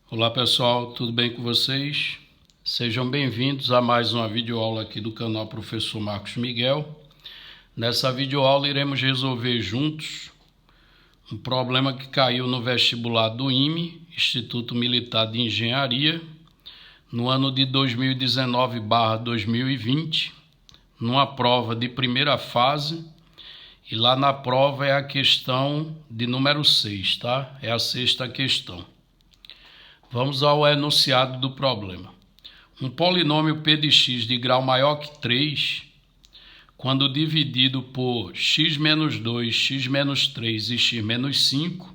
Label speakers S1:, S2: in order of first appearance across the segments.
S1: Olá pessoal, tudo bem com vocês? Sejam bem-vindos a mais uma videoaula aqui do canal Professor Marcos Miguel. Nessa videoaula iremos resolver juntos um problema que caiu no vestibular do IME, Instituto Militar de Engenharia, no ano de 2019/2020, numa prova de primeira fase, e lá na prova é a questão de número 6, tá? É a sexta questão. Vamos ao enunciado do problema. Um polinômio p de x de grau maior que 3, quando dividido por x-2, x-3 e x-5,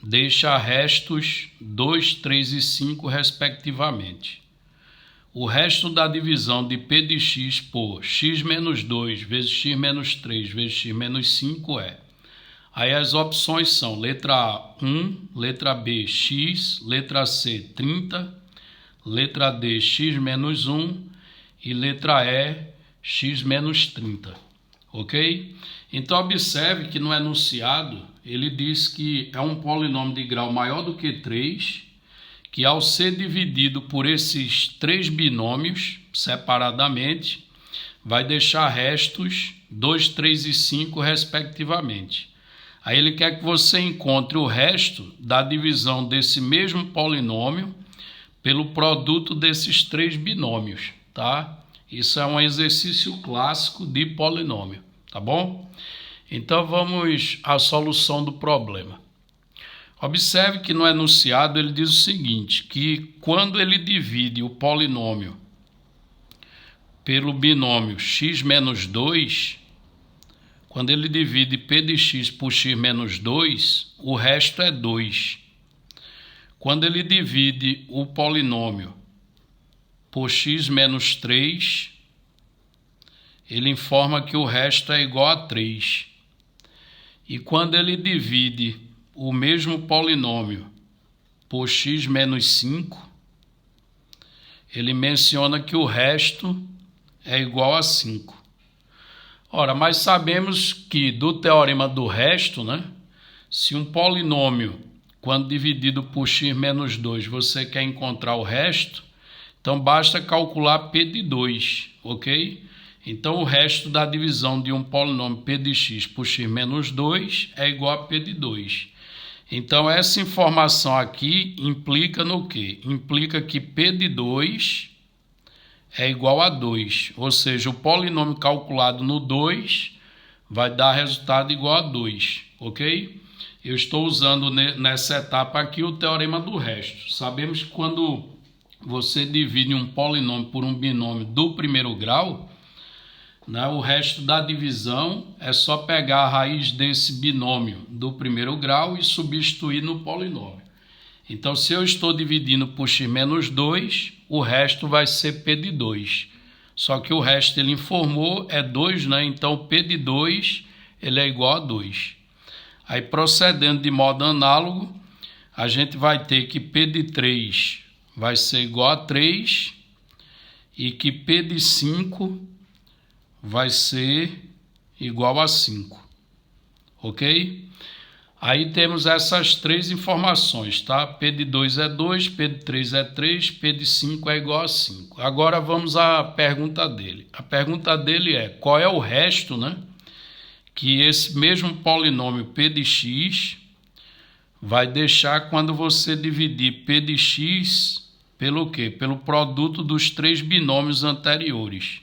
S1: deixa restos 2, 3 e 5 respectivamente. O resto da divisão de p de x por x-2 vezes x-3 vezes x-5 é... Aí as opções são letra A, 1, letra B, x, letra C, 30, letra D, x-1 e letra E, x-30, ok? Então observe que no enunciado ele diz que é um polinômio de grau maior do que 3, que ao ser dividido por esses três binômios separadamente, vai deixar restos 2, 3 e 5 respectivamente. Aí ele quer que você encontre o resto da divisão desse mesmo polinômio pelo produto desses três binômios, tá? Isso é um exercício clássico de polinômio, tá bom? Então vamos à solução do problema. Observe que no enunciado ele diz o seguinte, que quando ele divide o polinômio pelo binômio x-2, quando ele divide p de x por x-2, o resto é 2. Quando ele divide o polinômio por x-3, ele informa que o resto é igual a 3. E quando ele divide o mesmo polinômio por x-5, ele menciona que o resto é igual a 5. Ora, mas sabemos que do teorema do resto, né? Se um polinômio, quando dividido por x-2, você quer encontrar o resto, então basta calcular p de 2, ok? Então o resto da divisão de um polinômio p de x por x-2 é igual a p de 2. Então essa informação aqui implica no quê? Implica que p de 2 é igual a 2, ou seja, o polinômio calculado no 2 vai dar resultado igual a 2, ok? Eu estou usando nessa etapa aqui o teorema do resto. Sabemos que quando você divide um polinômio por um binômio do primeiro grau, né, o resto da divisão é só pegar a raiz desse binômio do primeiro grau e substituir no polinômio. Então, se eu estou dividindo por x-2, o resto vai ser p de 2. Só que o resto ele informou é 2, né? Então, p de 2 ele é igual a 2. Aí, procedendo de modo análogo, a gente vai ter que p de 3 vai ser igual a 3 e que p de 5 vai ser igual a 5. Ok? Aí temos essas três informações, tá? P de 2 é 2, P de 3 é 3, P de 5 é igual a 5. Agora vamos à pergunta dele. A pergunta dele é, qual é o resto, né? Que esse mesmo polinômio P de x vai deixar quando você dividir P de x pelo quê? Pelo produto dos três binômios anteriores.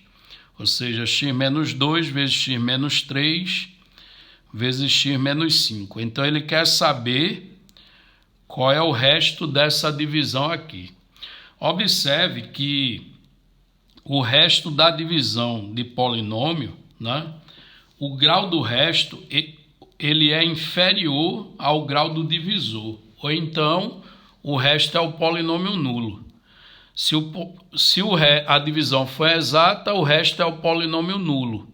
S1: Ou seja, x-2 vezes x-3 vezes x-5. Então, ele quer saber qual é o resto dessa divisão aqui. Observe que o resto da divisão de polinômio, né, o grau do resto, ele é inferior ao grau do divisor. Ou então, o resto é o polinômio nulo. Se a divisão for exata, o resto é o polinômio nulo.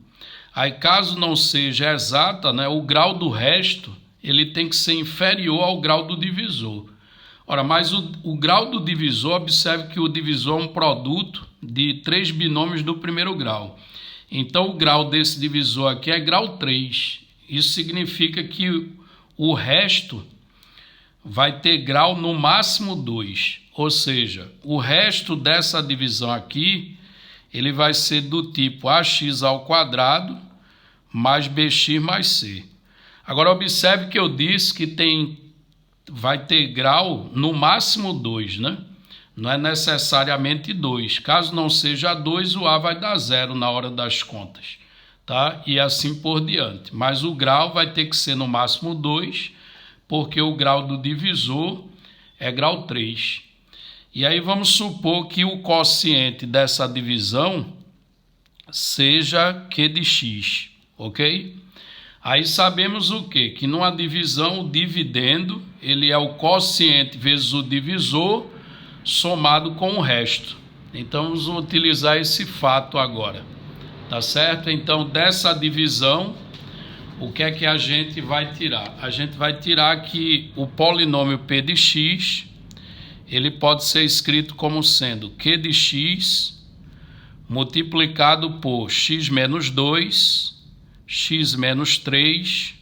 S1: Aí, caso não seja exata, né, o grau do resto ele tem que ser inferior ao grau do divisor. Ora, mas o grau do divisor, observe que o divisor é um produto de três binômios do primeiro grau. Então, o grau desse divisor aqui é grau 3. Isso significa que o resto vai ter grau no máximo 2. Ou seja, o resto dessa divisão aqui, ele vai ser do tipo ax ao quadrado mais bx mais c. Agora, observe que eu disse que vai ter grau no máximo 2, né? Não é necessariamente 2. Caso não seja 2, o A vai dar 0 na hora das contas, tá? E assim por diante. Mas o grau vai ter que ser no máximo 2, porque o grau do divisor é grau 3. E aí vamos supor que o quociente dessa divisão seja Q de x, ok? Aí sabemos o quê? Que numa divisão o dividendo, ele é o quociente vezes o divisor somado com o resto. Então vamos utilizar esse fato agora, tá certo? Então dessa divisão, o que é que a gente vai tirar? A gente vai tirar que o polinômio p de x, ele pode ser escrito como sendo q de x multiplicado por x menos 2, x menos 3,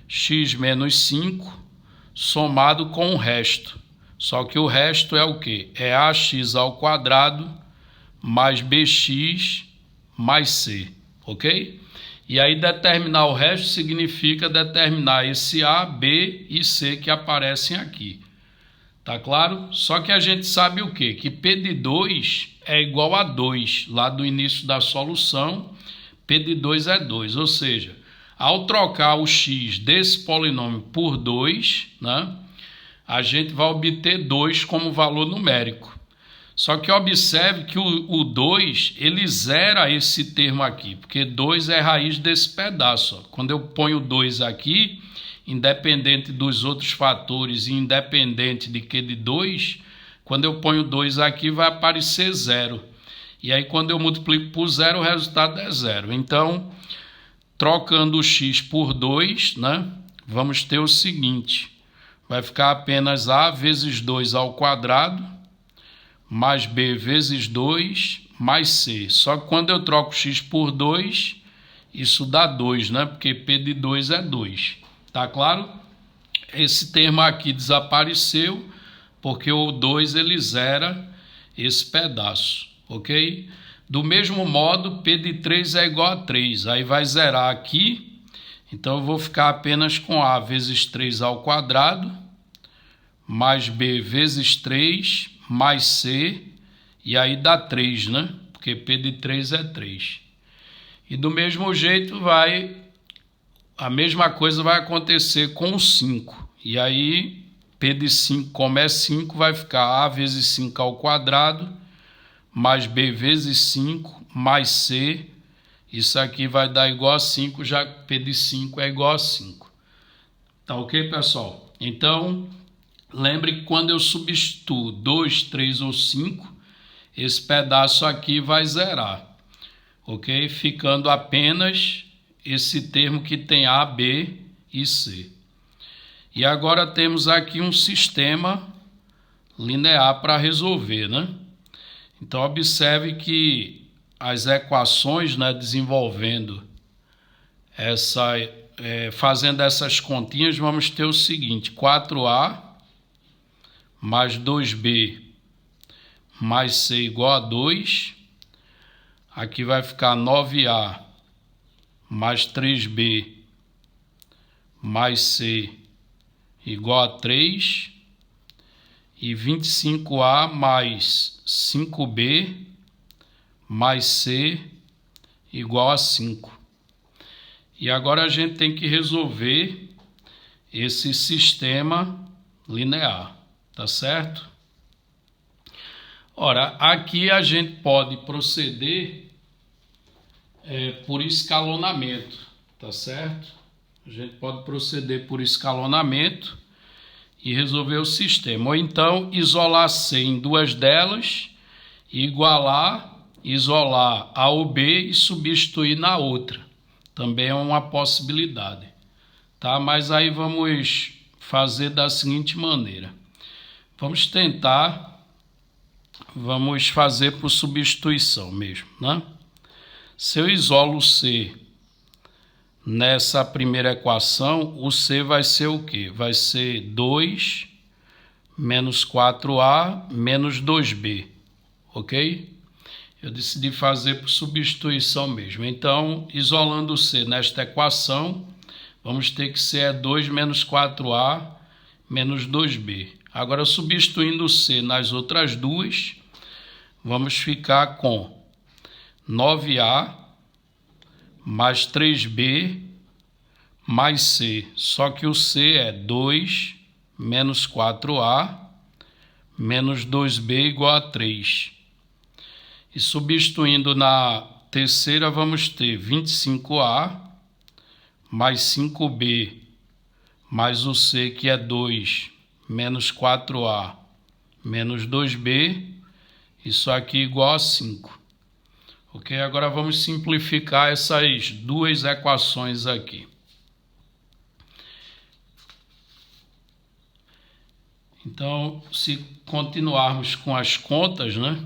S1: x menos 5, somado com o resto. Só que o resto é o quê? É ax ao quadrado mais bx mais c, ok? E aí determinar o resto significa determinar esse A, B e C que aparecem aqui. Tá claro? Só que a gente sabe o quê? Que P de 2 é igual a 2, lá do início da solução. P de 2 é 2, ou seja, ao trocar o x desse polinômio por 2, né, a gente vai obter 2 como valor numérico. Só que observe que o 2, ele zera esse termo aqui, porque 2 é raiz desse pedaço. Ó. Quando eu ponho 2 aqui, independente dos outros fatores e independente de Q de 2, quando eu ponho 2 aqui, vai aparecer 0. E aí, quando eu multiplico por 0, o resultado é 0. Então, trocando o x por 2, né, vamos ter o seguinte. Vai ficar apenas A vezes 2 ao quadrado, mais B vezes 2, mais C. Só que quando eu troco x por 2, isso dá 2, né? Porque P de 2 é 2. Tá claro? Esse termo aqui desapareceu, porque o 2 ele zera esse pedaço. Ok? Do mesmo modo, P de 3 é igual a 3. Aí vai zerar aqui. Então, eu vou ficar apenas com A vezes 3 ao quadrado, mais B vezes 3, mais C. E aí dá 3, né? Porque P de 3 é 3. E do mesmo jeito, a mesma coisa vai acontecer com o 5. E aí, P de 5, como é 5, vai ficar A vezes 5 ao quadrado, mais B vezes 5, mais C. Isso aqui vai dar igual a 5, já que P de 5 é igual a 5. Tá ok, pessoal? Então, lembre que quando eu substituo 2, 3 ou 5, esse pedaço aqui vai zerar. Ok? Ficando apenas esse termo que tem A, B e C. E agora temos aqui um sistema linear para resolver, né? Então, observe que as equações, né, desenvolvendo fazendo essas continhas, vamos ter o seguinte: 4A mais 2B mais C igual a 2. Aqui vai ficar 9A mais 3B mais C igual a 3. E 25A mais 5B mais C igual a 5. E agora a gente tem que resolver esse sistema linear, tá certo? Ora, aqui a gente pode proceder por escalonamento, tá certo? A gente pode proceder por escalonamento e resolver o sistema. Ou então, isolar C em duas delas, isolar A ou B e substituir na outra. Também é uma possibilidade. Tá? Mas aí vamos fazer da seguinte maneira. Vamos fazer por substituição mesmo, né? Se eu isolo C nessa primeira equação, o C vai ser o quê? Vai ser 2 menos 4A menos 2B, ok? Eu decidi fazer por substituição mesmo. Então, isolando o C nesta equação, vamos ter que C é 2 menos 4A menos 2B. Agora, substituindo o C nas outras duas, vamos ficar com 9A mais 3B mais C. Só que o C é 2 menos 4A menos 2B igual a 3. E substituindo na terceira, vamos ter 25A mais 5B mais o C, que é 2 menos 4A menos 2B, isso aqui igual a 5. Ok? Agora vamos simplificar essas duas equações aqui. Então, se continuarmos com as contas, né?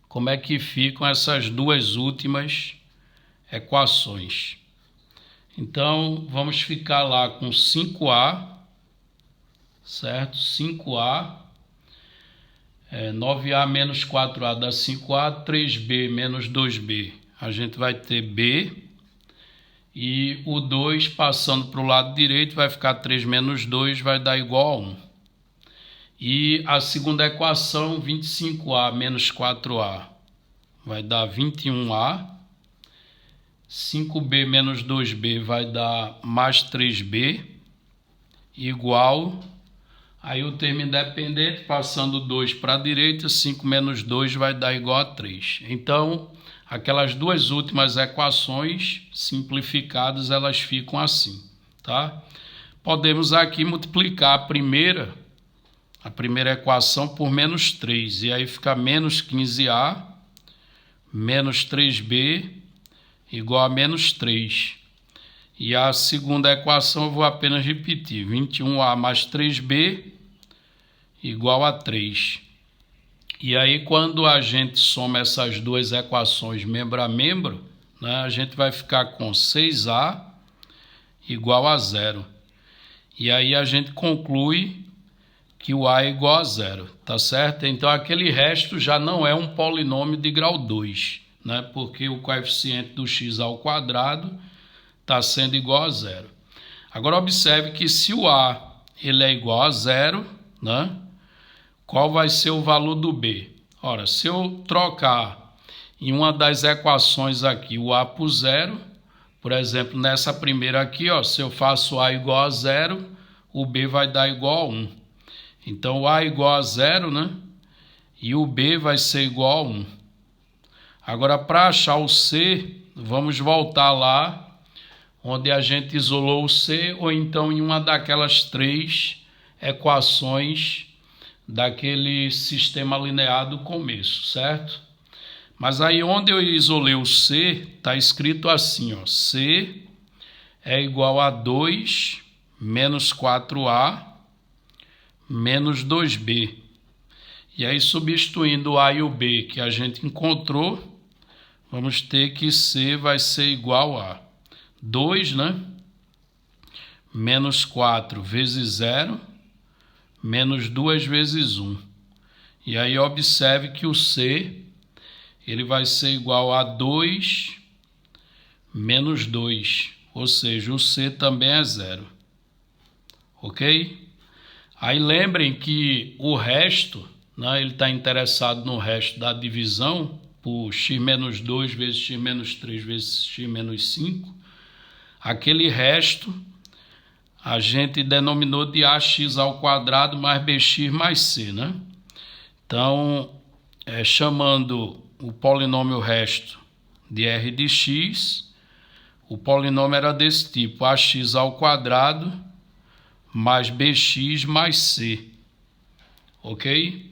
S1: Como é que ficam essas duas últimas equações? Então, vamos ficar lá com 5A, certo? 5A, 9A menos 4A dá 5A, 3B menos 2B, a gente vai ter B, e o 2 passando para o lado direito vai ficar 3 menos 2, vai dar igual a 1. E a segunda equação, 25A menos 4A, vai dar 21A. 5B menos 2B vai dar mais 3B, igual. Aí o termo independente, passando 2 para a direita, 5 menos 2 vai dar igual a 3. Então, aquelas duas últimas equações simplificadas, elas ficam assim, tá? Podemos aqui multiplicar a primeira equação por menos 3, e aí fica menos 15A menos 3B igual a menos 3. E a segunda equação eu vou apenas repetir, 21A mais 3B igual a 3. E aí quando a gente soma essas duas equações membro a membro, né, a gente vai ficar com 6A igual a 0. E aí a gente conclui que o A é igual a 0, tá certo? Então aquele resto já não é um polinômio de grau 2, né? Porque o coeficiente do x ao quadrado está sendo igual a 0. Agora observe que se o A ele é igual a 0, né? Qual vai ser o valor do B? Ora, se eu trocar em uma das equações aqui o A por 0, por exemplo, nessa primeira aqui, ó, se eu faço A igual a 0, o B vai dar igual a 1. Então, o A é igual a 0, né? E o B vai ser igual a 1. Agora, para achar o C, vamos voltar lá onde a gente isolou o C, ou então em uma daquelas três equações daquele sistema linear do começo, certo? Mas aí onde eu isolei o C, está escrito assim, ó, C é igual a 2 menos 4A menos 2B. E aí, substituindo o A e o B que a gente encontrou, vamos ter que C vai ser igual a 2, né? Menos 4 vezes 0, menos 2 vezes 1. E aí, observe que o C ele vai ser igual a 2 menos 2, ou seja, o C também é 0. Ok? Aí lembrem que o resto, né, ele está interessado no resto da divisão, por x menos 2 vezes x menos 3 vezes x menos 5. Aquele resto a gente denominou de ax ao quadrado mais bx mais c, né? Então, chamando o polinômio resto de r de x, o polinômio era desse tipo, ax ao quadrado mais bx mais c, ok?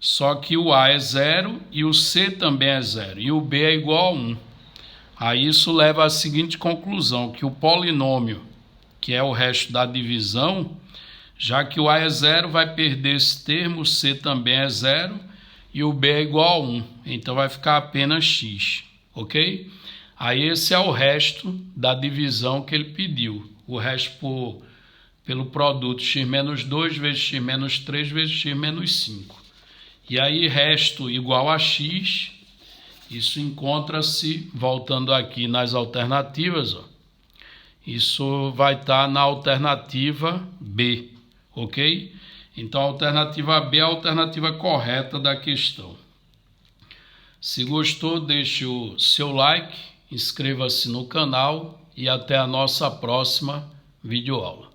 S1: Só que o A é 0 e o C também é 0, e o B é igual a 1. Aí isso leva à seguinte conclusão, que o polinômio, que é o resto da divisão, já que o A é 0, vai perder esse termo, o C também é 0, e o B é igual a 1, então vai ficar apenas x, ok? Aí esse é o resto da divisão que ele pediu. O resto pelo produto x-2 vezes x-3 vezes x-5. E aí resto igual a x, isso encontra-se, voltando aqui nas alternativas, ó, isso vai estar na alternativa B, ok? Então a alternativa B é a alternativa correta da questão. Se gostou, deixe o seu like, inscreva-se no canal e até a nossa próxima videoaula.